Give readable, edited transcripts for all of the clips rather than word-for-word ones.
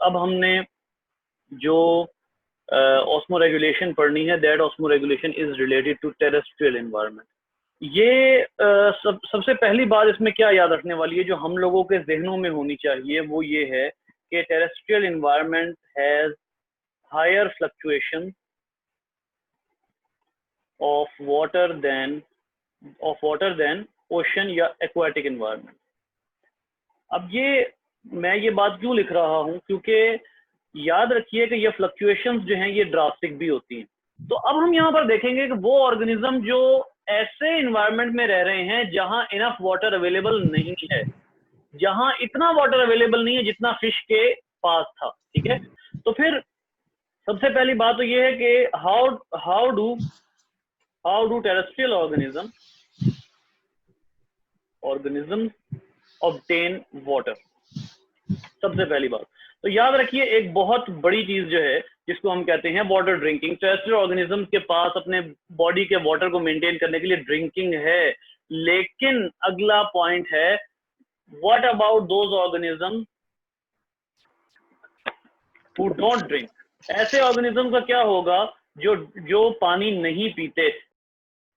अब हमने जो ऑस्मो रेगुलेशन पढ़नी है, that osmoregulation is related to terrestrial environment. ये सबसे पहली बात इसमें क्या याद रखने वाली है, जो हम लोगों के जहनों में होनी चाहिए, वो ये है कि terrestrial environment has higher fluctuation of water than ocean या एक्वाटिक एनवायरनमेंट। अब मैं ये बात क्यों लिख रहा हूं, क्योंकि याद रखिए कि ये फ्लक्चुएशंस जो हैं ये ड्रास्टिक भी होती हैं। तो अब हम यहाँ पर देखेंगे कि वो ऑर्गेनिज्म जो ऐसे एनवायरनमेंट में रह रहे हैं जहां इनफ वाटर अवेलेबल नहीं है, जहां इतना वाटर अवेलेबल नहीं है जितना फिश के पास था, ठीक है। तो फिर सबसे पहली बात तो ये है कि how do terrestrial organism obtain water. सबसे पहली बात तो याद रखिए, एक बहुत बड़ी चीज जो है जिसको हम कहते हैं वाटर ड्रिंकिंग, टेरेस्ट्रियल ऑर्गेनिज्म के पास अपने बॉडी के वाटर को मेंटेन करने के लिए ड्रिंकिंग है। लेकिन अगला पॉइंट है, what about those organism who don't drink. ऐसे ऑर्गेनिज्म का क्या होगा जो पानी नहीं पीते।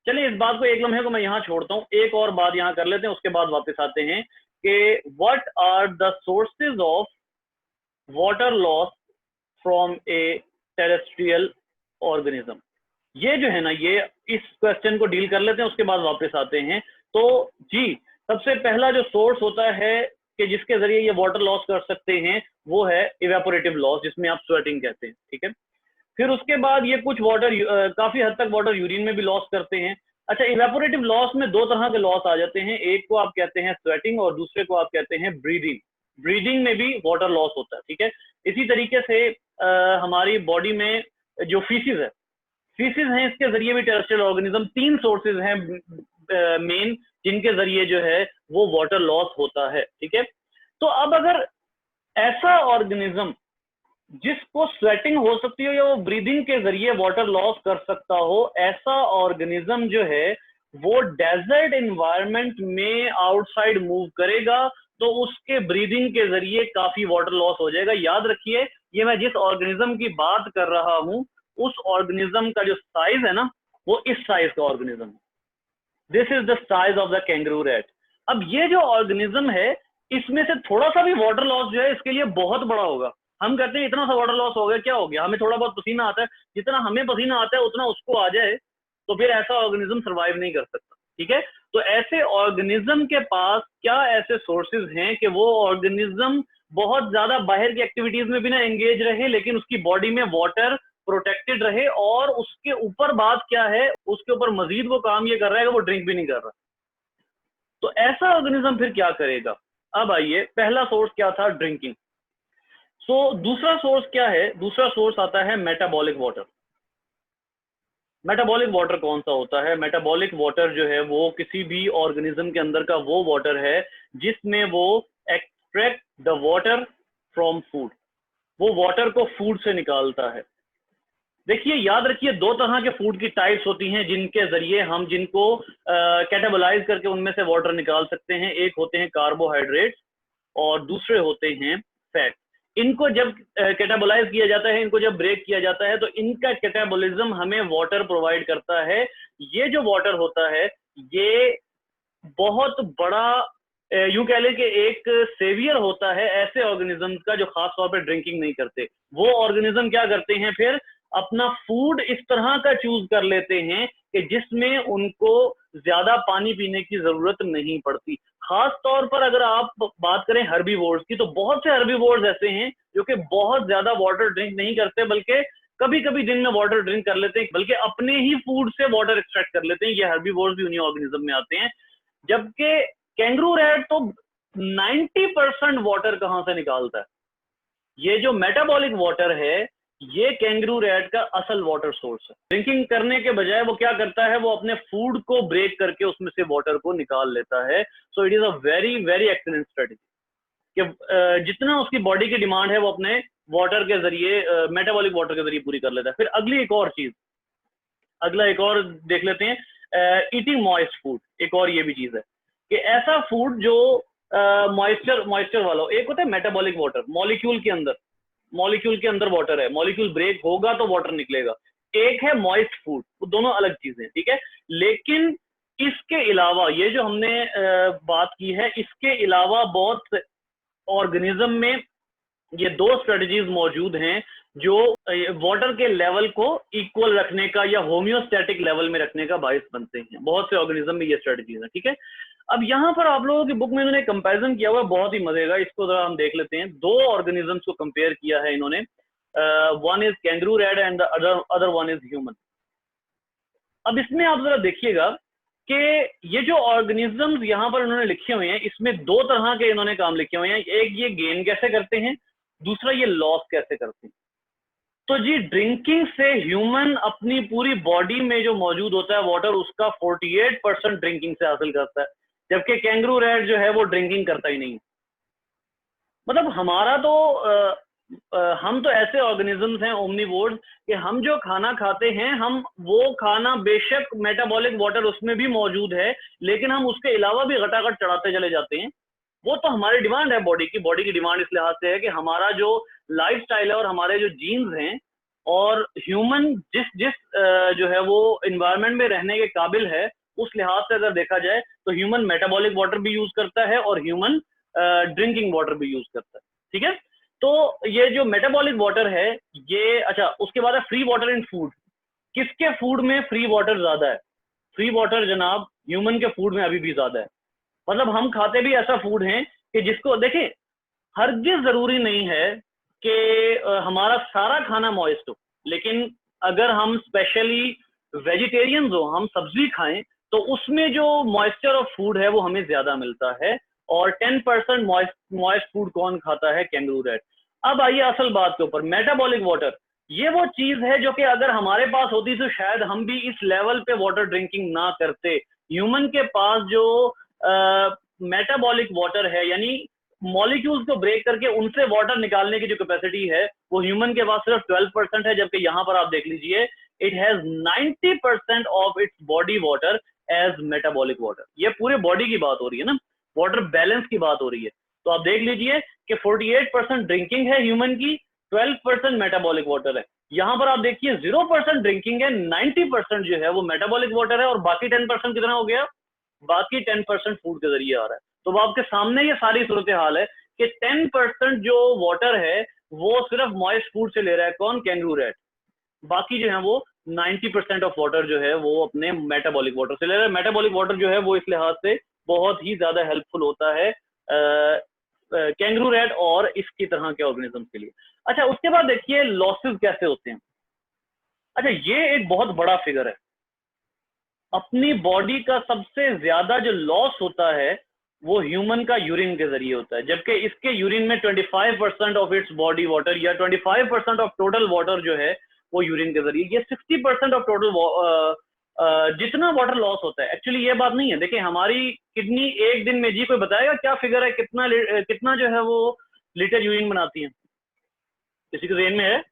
चलिए इस बात को एक लम्हे को मैं यहाँ छोड़ता हूँ, एक और बात यहाँ कर लेते हैं, उसके बाद वापस आते हैं कि what are the sources of water loss from a terrestrial organism. ये जो है ना, ये इस क्वेश्चन को डील कर लेते हैं, उसके बाद वापस आते हैं। तो जी, सबसे पहला जो सोर्स होता है कि जिसके जरिए ये वाटर लॉस कर सकते हैं, वो है इवेपोरेटिव लॉस, जिसमें आप स्वेटिंग कहते हैं, ठीक है। फिर उसके बाद ये कुछ वाटर काफी हद तक वाटर यूरिन में भी लॉस करते हैं। अच्छा, इवेपोरेटिव लॉस में दो तरह के लॉस आ जाते हैं, एक को आप कहते हैं स्वेटिंग और दूसरे को आप कहते हैं ब्रीदिंग। ब्रीदिंग में भी वाटर लॉस होता है, ठीक है। इसी तरीके से हमारी बॉडी में जो फीसिस हैं, इसके जरिए भी टेरेस्ट्रियल ऑर्गेनिज्म, तीन सोर्सेज हैं मेन जिनके जरिए जो है वो वाटर लॉस होता है, ठीक है। तो अब अगर ऐसा ऑर्गेनिज्म जिसको स्वेटिंग हो सकती हो या वो ब्रीदिंग के जरिए वाटर लॉस कर सकता हो, ऐसा ऑर्गेनिज्म जो है वो डेजर्ट एनवायरनमेंट में आउटसाइड मूव करेगा, तो उसके ब्रीदिंग के जरिए काफी वाटर लॉस हो जाएगा। याद रखिए, ये मैं जिस ऑर्गेनिज्म की बात कर रहा हूं, उस ऑर्गेनिज्म का जो साइज है ना, वो इस साइज का ऑर्गेनिज्म है। This is the size of the kangaroo rat. अब ये जो ऑर्गेनिज्म है, इसमें से थोड़ा सा भी वाटर लॉस जो है इसके लिए बहुत बड़ा होगा। हम कहते हैं इतना सा वाटर लॉस हो गया, क्या हो गया, हमें थोड़ा बहुत पसीना आता है, जितना हमें पसीना आता है उतना उसको आ जाए, तो फिर ऐसा ऑर्गेनिज्म सर्वाइव नहीं कर सकता, ठीक है। तो ऐसे ऑर्गेनिज्म के पास क्या ऐसे सोर्सेज हैं कि वो ऑर्गेनिज्म बहुत ज्यादा बाहर की एक्टिविटीज में भी ना एंगेज रहे, लेकिन उसकी बॉडी में वाटर प्रोटेक्टेड रहे, और उसके ऊपर बात क्या है, उसके ऊपर मजीद वो काम ये कर रहा है कि वो ड्रिंक भी नहीं कर रहा। तो ऐसा ऑर्गेनिज्म फिर क्या करेगा। अब आइए, पहला सोर्स क्या था, ड्रिंकिंग। सो दूसरा सोर्स क्या है, दूसरा सोर्स आता है मेटाबॉलिक वाटर। मेटाबॉलिक वाटर कौन सा होता है, मेटाबॉलिक वाटर जो है वो किसी भी ऑर्गेनिज्म के अंदर का वो वाटर है जिसमें वो extract the water from food, वो वाटर को फूड से निकालता है। देखिए, याद रखिए, दो तरह के फूड की टाइप्स होती हैं जिनके जरिए हम जिनको कैटाबोलाइज करके उनमें से वाटर निकाल सकते हैं। एक होते हैं कार्बोहाइड्रेट्स और दूसरे होते हैं फैट। इनको जब कैटाबोलाइज किया जाता है, इनको जब ब्रेक किया जाता है, तो इनका कैटाबोलिज्म हमें वाटर प्रोवाइड करता है। ये जो वाटर होता है, ये बहुत बड़ा यूं कह लें कि एक सेवियर होता है ऐसे ऑर्गेनिज्म का जो खास तौर पर ड्रिंकिंग नहीं करते। वो ऑर्गेनिज्म क्या करते हैं, फिर अपना फूड इस तरह का चूज कर लेते हैं कि जिसमें उनको ज्यादा पानी पीने की जरूरत नहीं पड़ती। खास तौर पर अगर आप बात करें हर्बीवोर्स की, तो बहुत से हर्बीवोर्स ऐसे हैं जो कि बहुत ज्यादा वाटर ड्रिंक नहीं करते, बल्कि कभी कभी दिन में वाटर ड्रिंक कर लेते हैं, बल्कि अपने ही फूड से वाटर एक्सट्रैक्ट कर लेते हैं। ये हर्बीवोर्स भी उन्हीं ऑर्गेनिज्म में आते हैं। जबकि कैंगरू रैट तो 90% वाटर कहां से निकालता है। ये जो मेटाबॉलिक वाटर है, ये कैंगरू रैट का असल वाटर सोर्स है। ड्रिंकिंग करने के बजाय वो क्या करता है, वो अपने फूड को ब्रेक करके उसमें से वाटर को निकाल लेता है। So it is a very very excellent strategy कि जितना उसकी बॉडी की डिमांड है वो अपने वाटर के जरिए, मेटाबॉलिक वाटर के जरिए पूरी कर लेता है। फिर अगली एक और चीज, अगला एक और देख लेते हैं, ईटिंग मॉइस्ट फूड। एक और ये भी चीज है कि ऐसा फूड जो मॉइस्चर वाला हो। एक होता है मेटाबॉलिक वाटर, मॉलिक्यूल के अंदर मॉलिक्यूल के अंदर वाटर है, मॉलिक्यूल ब्रेक होगा तो वाटर निकलेगा। एक है मॉइस्ट फूड, वो दोनों अलग चीजें, ठीक है। लेकिन इसके अलावा ये जो हमने बात की है, इसके अलावा बहुत ऑर्गेनिज्म में ये दो स्ट्रेटजीज मौजूद हैं जो वाटर के लेवल को इक्वल रखने का या होम्योस्टैटिक लेवल में रखने का बायस बनते हैं। बहुत से ऑर्गेनिज्म में ये स्ट्रेटजीज है, ठीक है। अब यहाँ पर आप लोगों की बुक में इन्होंने कंपैरिजन किया हुआ है, बहुत ही मजे का, इसको जरा हम देख लेते हैं। दो ऑर्गेनिजम्स को कंपेयर किया है इन्होंने, one is kangaroo rat and the other one is human. अब इसमें आप जरा देखिएगा कि ये जो ऑर्गेनिजम्स यहाँ पर इन्होंने लिखे हुए हैं, इसमें दो तरह के इन्होंने काम लिखे हुए हैं। एक ये गेन कैसे करते हैं, दूसरा ये लॉस कैसे करते हैं। तो जी ड्रिंकिंग से ह्यूमन अपनी पूरी बॉडी में जो मौजूद होता है वाटर, उसका 48% ड्रिंकिंग से हासिल करता है, जबकि कैंगरू रैट जो है वो ड्रिंकिंग करता ही नहीं। मतलब हमारा तो हम तो ऐसे ऑर्गेनिजम्स हैं ओमनीवोर्स कि हम जो खाना खाते हैं, हम वो खाना बेशक मेटाबॉलिक वाटर उसमें भी मौजूद है, लेकिन हम उसके अलावा भी घटाघट चढ़ाते चले जाते हैं। वो तो हमारी डिमांड है बॉडी की डिमांड इस लिहाज से है कि हमारा जो लाइफस्टाइल है और हमारे जो जीन्स हैं, और ह्यूमन जिस जिस जो है वो इन्वायरमेंट में रहने के काबिल है, उस लिहाज से अगर देखा जाए तो ह्यूमन मेटाबॉलिक वाटर भी यूज करता है और ह्यूमन ड्रिंकिंग वाटर भी यूज करता है, ठीक है। तो ये जो मेटाबॉलिक वाटर है ये, अच्छा उसके बाद है फ्री वाटर इन फूड। किसके फूड में फ्री वाटर ज्यादा है? फ्री वाटर जनाब ह्यूमन के फूड में अभी भी ज्यादा है। मतलब हम खाते भी ऐसा फूड है कि जिसको देखें, हरगिज जरूरी नहीं है कि हमारा सारा खाना मॉइस्ट हो, लेकिन अगर हम स्पेशली वेजिटेरियंस हो, हम सब्जी खाएं, तो उसमें जो मॉइस्चर ऑफ फूड है वो हमें ज्यादा मिलता है। और 10% मॉइस्ट फूड कौन खाता है? Kangaroo rat. अब आइए असल बात के ऊपर, मेटाबॉलिक वाटर ये वो चीज है जो कि अगर हमारे पास होती तो शायद हम भी इस लेवल पे वाटर ड्रिंकिंग ना करते। ह्यूमन के पास जो मेटाबॉलिक वाटर है, यानी मॉलिक्यूल्स को ब्रेक करके उनसे वाटर निकालने की जो कैपेसिटी है, वो ह्यूमन के पास सिर्फ 12% है, जबकि यहां पर आप देख लीजिए it has 90% of its body water as metabolic water. ये पूरे बॉडी की बात हो रही है ना, वाटर बैलेंस की बात हो रही है। तो आप देख लीजिए कि 48% ड्रिंकिंग है ह्यूमन की, 12% मेटाबॉलिक वाटर है। यहां पर आप देखिए 0% ड्रिंकिंग है, 90% जो है वो मेटाबॉलिक वाटर है, और बाकी 10% कितना हो गया? बाकी 10% फूड के जरिए आ रहा है। तो आपके सामने ये सारी सूरत हाल है कि 10% जो वाटर है वो सिर्फ मॉइस्ट फूड से ले रहा है, कौन? Kangaroo rat. बाकी जो है वो 90% ऑफ वाटर जो है वो अपने मेटाबॉलिक वाटर से ले रहा है। मेटाबॉलिक वाटर जो है वो इस लिहाज से बहुत ही ज्यादा हेल्पफुल होता है कैंगरू रैट और इसकी तरह के ऑर्गेनिज्म के लिए। अच्छा उसके बाद देखिए लॉसेस कैसे होते हैं। अच्छा ये एक बहुत बड़ा फिगर है। अपनी बॉडी का सबसे ज्यादा जो लॉस होता है वो ह्यूमन का यूरिन के जरिए होता है, जबकि इसके यूरिन में 25% ऑफ इट्स बॉडी वाटर या 25% ऑफ टोटल वाटर जो है वो यूरिन के जरिए। ये 60% ऑफ टोटल जितना वाटर लॉस होता है, एक्चुअली ये बात नहीं है। देखिए हमारी किडनी एक दिन में, जी कोई बताएगा क्या फिगर है, कितना जो है वो लीटर यूरिन बनाती है? किसी के जेहन में है?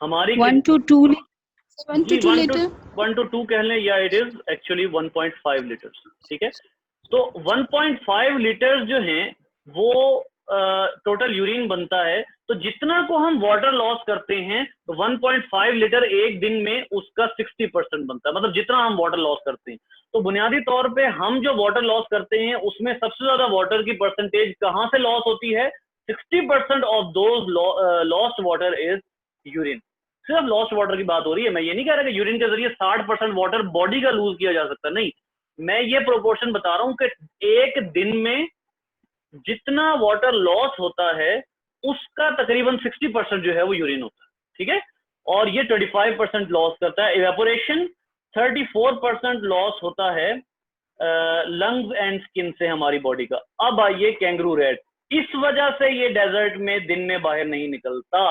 हमारी 1 to 2 जी 1 to 2 कह लें, या इट इज एक्चुअली 1.5 लीटर्स, ठीक है। तो 1.5 लीटर्स जो हैं वो टोटल यूरिन बनता है। तो जितना को हम वाटर लॉस करते हैं, तो 1.5 लीटर एक दिन में उसका 60% बनता है, मतलब जितना हम वाटर लॉस करते हैं। तो बुनियादी तौर पे हम जो वाटर लॉस करते हैं उसमें सबसे ज्यादा वाटर की परसेंटेज कहाँ से लॉस होती है? 60% of those lost water is urine. सिर्फ लॉस्ट वाटर की बात हो रही है। मैं ये नहीं कह रहा कि यूरिन के जरिए 60% वाटर बॉडी का लूज किया जा सकता, नहीं। मैं ये प्रोपोर्शन बता रहा हूं कि एक दिन में जितना वाटर लॉस होता है उसका तकरीबन 60% जो है वो यूरिन होता है, ठीक है। और ये 25% लॉस करता है इवेपोरेशन, 34% लॉस होता है लंग्स एंड स्किन से हमारी बॉडी का। अब आइए कैंगरू रैट, इस वजह से ये डेजर्ट में दिन में बाहर नहीं निकलता।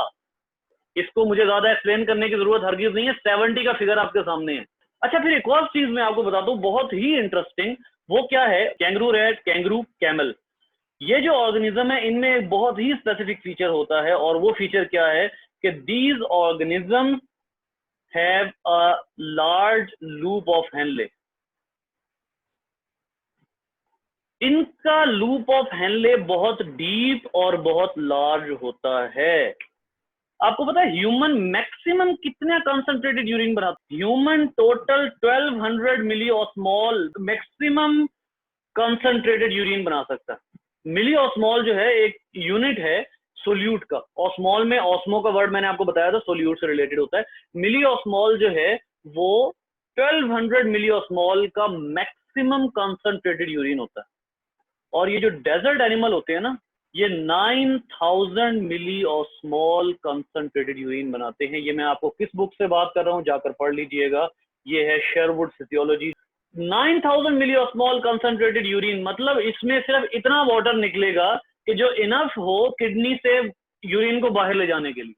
इसको मुझे ज्यादा एक्सप्लेन करने की जरूरत हरगिज नहीं है, 70 का फिगर आपके सामने है। अच्छा फिर एक और चीज मैं आपको बताता हूँ बहुत ही इंटरेस्टिंग, वो क्या है? कैंगरू रैट, कैंगरू, कैमल, ये जो ऑर्गेनिज्म है इनमें एक बहुत ही स्पेसिफिक फीचर होता है, और वो फीचर क्या है कि these organism have a large loop of Henley. इनका लूप ऑफ हेनले बहुत डीप और बहुत लार्ज होता है। आपको पता है ह्यूमन मैक्सिमम कितना कंसंट्रेटेड यूरिन बनाता है? ह्यूमन टोटल 1200 मिली ऑस्मॉल मैक्सिमम कंसंट्रेटेड यूरिन बना सकता है। मिली ऑस्मॉल जो है एक यूनिट है सोल्यूट का। ऑस्मॉल में ऑस्मो का वर्ड मैंने आपको बताया था, सोल्यूट से रिलेटेड होता है। मिली ऑस्मॉल जो है वो 1200 मिली ऑस्मॉल का मैक्सिमम कंसंट्रेटेड यूरिन होता है। और ये जो डेजर्ट एनिमल होते हैं ना, ये 9000 मिली ऑस्मॉल कंसंट्रेटेड यूरिन बनाते हैं। ये मैं आपको किस बुक से बात कर रहा हूं जाकर पढ़ लीजिएगा, ये है शेरवुड फिजियोलॉजी। 9000 मिली ऑस्मॉल कंसंट्रेटेड यूरिन मतलब इसमें सिर्फ इतना वाटर निकलेगा कि जो इनफ हो किडनी से यूरिन को बाहर ले जाने के लिए।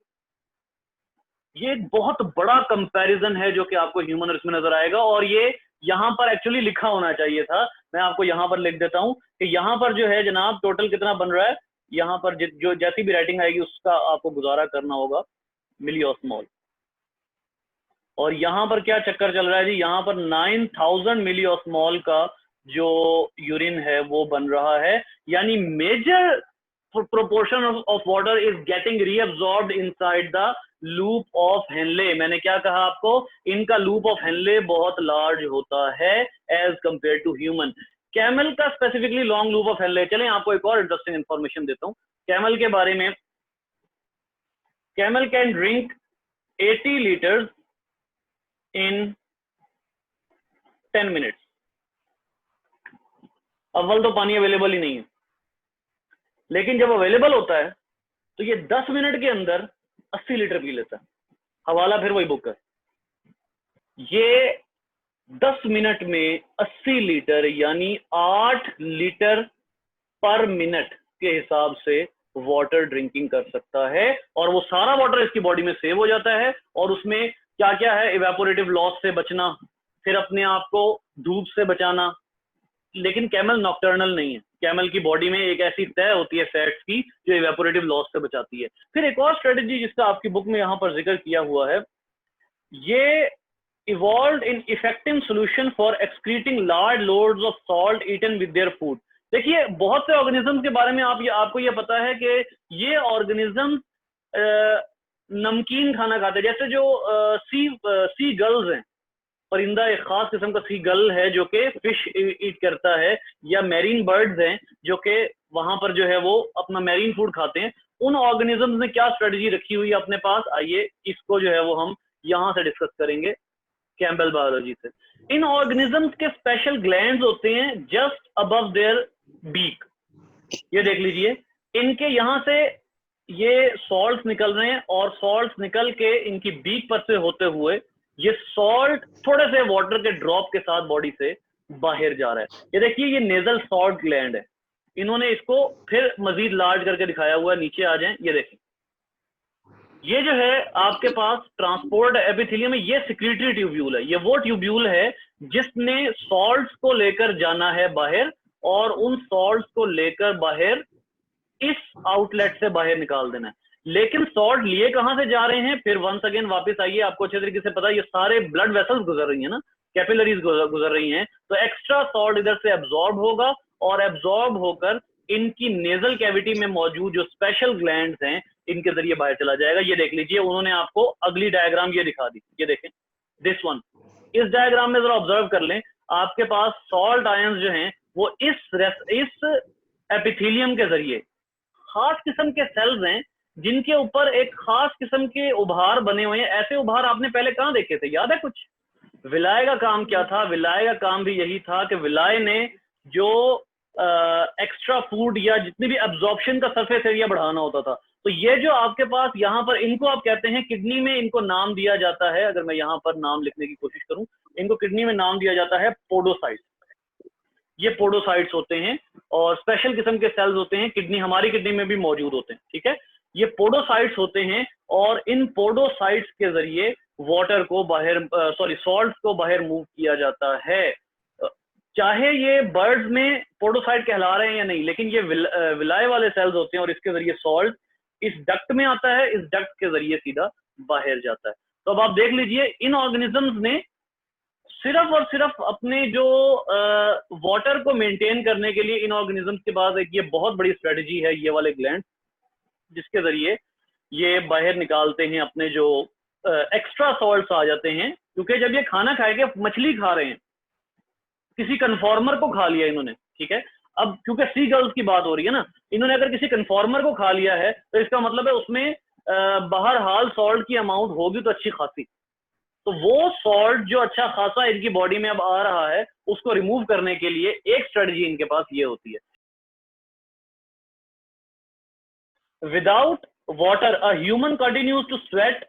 ये एक बहुत बड़ा कंपैरिजन है जो कि आपको ह्यूमन रिस्क में नजर आएगा, और ये यहाँ पर एक्चुअली लिखा होना चाहिए था। मैं आपको यहाँ पर लिख देता हूं कि यहाँ पर जो है जनाब टोटल कितना बन रहा है। यहाँ पर जो जैसी भी राइटिंग आएगी उसका आपको गुजारा करना होगा मिली ऑस्मॉल। और यहाँ पर क्या चक्कर चल रहा है जी, यहाँ पर 9000 मिली ऑस्मॉल का जो यूरिन है वो बन रहा है, यानी major proportion of water is getting reabsorbed inside the loop of Henle। मैंने क्या कहा आपको, इनका loop of Henle बहुत large होता है as compared to human। Camel का specifically long loop of Henle. चलें आपको एक और इंटरेस्टिंग इंफॉर्मेशन देता हूं कैमल के बारे में। Camel can drink 80 litres in 10 minutes. अव्वल तो पानी अवेलेबल ही नहीं है, लेकिन जब अवेलेबल होता है तो ये 10 मिनट के अंदर 80 लीटर पी लेता है। हवाला फिर वही बुक है। ये 10 मिनट में 80 लीटर यानी 8 लीटर पर मिनट के हिसाब से वाटर ड्रिंकिंग कर सकता है, और वो सारा वाटर इसकी बॉडी में सेव हो जाता है। और उसमें क्या क्या है, इवेपोरेटिव लॉस से बचना, फिर अपने आप को धूप से बचाना। लेकिन कैमल नॉक्टर्नल नहीं है, कैमल की बॉडी में एक ऐसी तय होती है फैट्स की जो इवेपोरेटिव लॉस से बचाती है। फिर एक और स्ट्रेटेजी जिसका आपकी बुक में यहां पर जिक्र किया हुआ है, ये evolved in effective solution for excreting large loads of salt eaten with their food. देखिए बहुत से ऑर्गेनिज्म के बारे में आपको ये पता है कि ये ऑर्गेनिज्म नमकीन खाना खाते हैं। जैसे जो सी गल्स हैं, परिंदा एक खास किस्म का सी गल है जो कि फिश ईट करता है, या मैरीन बर्ड्स हैं जो कि वहां पर जो है वो अपना मैरीन फूड खाते हैं। उन ऑर्गेनिजम्स ने क्या स्ट्रेटजी रखी हुई है अपने पास, आइए इसको जो है वो हम यहां से डिस्कस करेंगे कैम्बल बायोलॉजी से। इन ऑर्गेनिजम्स के स्पेशल ग्लैंड्स होते हैं जस्ट अबव देयर बीक। ये देख लीजिए, इनके यहां से ये सॉल्ट निकल रहे हैं, और सॉल्ट निकल के इनकी बीक पर से होते हुए ये सॉल्ट थोड़े से वाटर के ड्रॉप के साथ बॉडी से बाहर जा रहा है। ये देखिए ये नेजल सॉल्ट ग्लैंड है। इन्होंने इसको फिर मजीद लार्ज करके दिखाया हुआ है। नीचे आ जाएं, ये देखें, ये जो है आपके पास ट्रांसपोर्ट एपिथेलियम है, ये सिक्रीटरी ट्यूब्यूल है। ये वो ट्यूब्यूल है जिसने सॉल्ट्स को लेकर जाना है बाहर, और उन सॉल्ट्स को लेकर बाहर इस आउटलेट से बाहर निकाल देना है। लेकिन सॉल्ट लिए कहां से जा रहे हैं, फिर वंस अगेन वापस आइए, आपको अच्छे तरीके से पता है ये सारे ब्लड वेसल्स गुजर रही है ना, कैपिलरीज गुजर रही हैं, तो एक्स्ट्रा सॉल्ट इधर से एब्जॉर्ब होगा, और एब्जॉर्ब होकर इनकी नेजल कैविटी में मौजूद जो स्पेशल ग्लैंड्स हैं इनके जरिए बाहर चला जाएगा। ये देख लीजिए, उन्होंने आपको अगली डायग्राम ये दिखा दी, ये देखें दिस वन। इस डायग्राम में जरा ऑब्जर्व कर लें, आपके पास सॉल्ट आयंस जो हैं वो इस एपिथेलियम के जरिए खास किस्म के सेल्स हैं जिनके ऊपर एक खास किस्म के उभार बने हुए हैं। ऐसे उभार आपने पहले कहां देखे थे, याद है कुछ? विलाय का काम क्या था? विलाय का काम भी यही था कि विलाय ने जो एक्स्ट्रा फूड या जितनी भी एब्जॉर्प्शन का सरफेस एरिया बढ़ाना होता था, तो ये जो आपके पास यहाँ पर इनको आप कहते हैं किडनी में, इनको नाम दिया जाता है, अगर मैं यहाँ पर नाम लिखने की कोशिश करूं, इनको किडनी में नाम दिया जाता है पोडोसाइट्स। ये पोडोसाइट्स होते हैं और स्पेशल किस्म के सेल्स होते हैं, किडनी, हमारी किडनी में भी मौजूद होते हैं, ठीक है। ये पोडोसाइट्स होते हैं, और इन पोडोसाइट्स के जरिए वाटर को बाहर सॉल्ट को बाहर मूव किया जाता है। चाहे ये बर्ड्स में पोडोसाइट कहला रहे हैं या नहीं, लेकिन ये विलाय वाले सेल्स होते हैं, और इसके जरिए सॉल्ट इस डक्ट में आता है, इस डक्ट के जरिए सीधा बाहर जाता है। तो अब आप देख लीजिए, इन ऑर्गेनिजम्स ने सिर्फ और सिर्फ अपने जो वाटर को मेंटेन करने के लिए इन ऑर्गेनिजम्स के पास एक ये बहुत बड़ी स्ट्रेटजी है, ये वाले ग्लैंड, जिसके जरिए ये बाहर निकालते हैं अपने जो एक्स्ट्रा सॉल्ट्स आ जाते हैं। क्योंकि जब ये खाना खाएंगे, मछली खा रहे हैं, किसी कन्फॉर्मर को खा लिया इन्होंने, ठीक है, अब क्योंकि सी गर्ल्स की बात हो रही है ना, इन्होंने अगर किसी कन्फॉर्मर को खा लिया है तो इसका मतलब है उसमें बहरहाल सॉल्ट की अमाउंट होगी तो अच्छी खासी। तो वो सॉल्ट जो अच्छा खासा इनकी बॉडी में अब आ रहा है, उसको रिमूव करने के लिए एक स्ट्रेटजी इनके पास ये होती है। Without water a human continues to sweat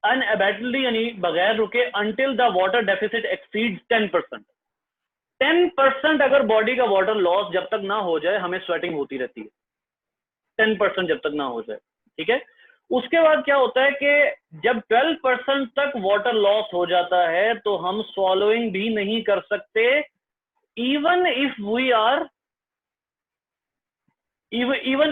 unabatedly, यानी बगैर रुके, until the water deficit exceeds 10%। 10% अगर बॉडी का वाटर लॉस जब तक ना हो जाए, हमें स्वेटिंग होती रहती है, 10% जब तक ना हो जाए, ठीक है। उसके बाद क्या होता है कि जब 12% तक वाटर लॉस हो जाता है तो हम स्वॉलोइंग भी नहीं कर सकते, इवन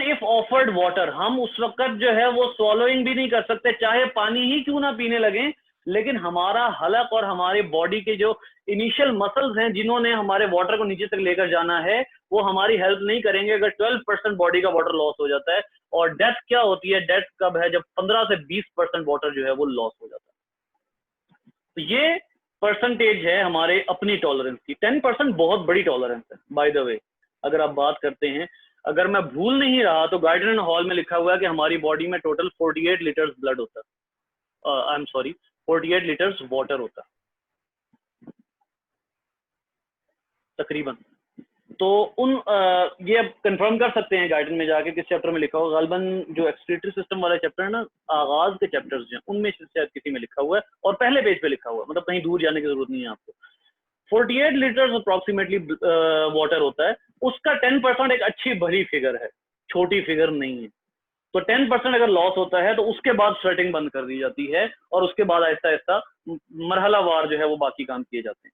इफ ऑफर्ड वाटर। हम उस वक्त जो है वो स्वॉलोइंग भी नहीं कर सकते, चाहे पानी ही क्यों ना पीने लगे, लेकिन हमारा हलक और हमारे बॉडी के जो इनिशियल मसल्स हैं जिन्होंने हमारे वाटर को नीचे तक लेकर जाना है, वो हमारी हेल्प नहीं करेंगे अगर 12% बॉडी का वाटर लॉस हो जाता है। और डेथ क्या होती है, डेथ कब है, जब 15 से 20% वाटर जो है वो लॉस हो जाता है। तो ये परसेंटेज है हमारे अपनी टॉलरेंस की। 10% बहुत बड़ी टॉलरेंस है बाय द वे। अगर आप बात करते हैं, अगर मैं भूल नहीं रहा तो गार्डन एंड हॉल में लिखा हुआ है कि हमारी बॉडी में टोटल 48 लीटर्स ब्लड होता है, I am sorry 48 litres water होता है तकरीबन। तो ये आप कंफर्म कर सकते हैं गाइडन में जाके किस चैप्टर में लिखा होगा। गालबन जो एक्सक्रीटरी सिस्टम वाला चैप्टर है ना, आगाज के चैप्टर्स जो हैं उनमें शायद किसी में लिखा हुआ है, और पहले पेज पे लिखा हुआ है, मतलब कहीं दूर जाने की जरूरत नहीं है आपको। 48 लीटर्स अप्रोक्सीमेटली वाटर होता है, उसका 10% एक अच्छी बड़ी फिगर है, छोटी फिगर नहीं है। तो 10% अगर लॉस होता है तो उसके बाद स्वेटिंग बंद कर दी जाती है, और उसके बाद आहिस्ता आहिस्ता मरहलावार जो है वो बाकी काम किए जाते हैं।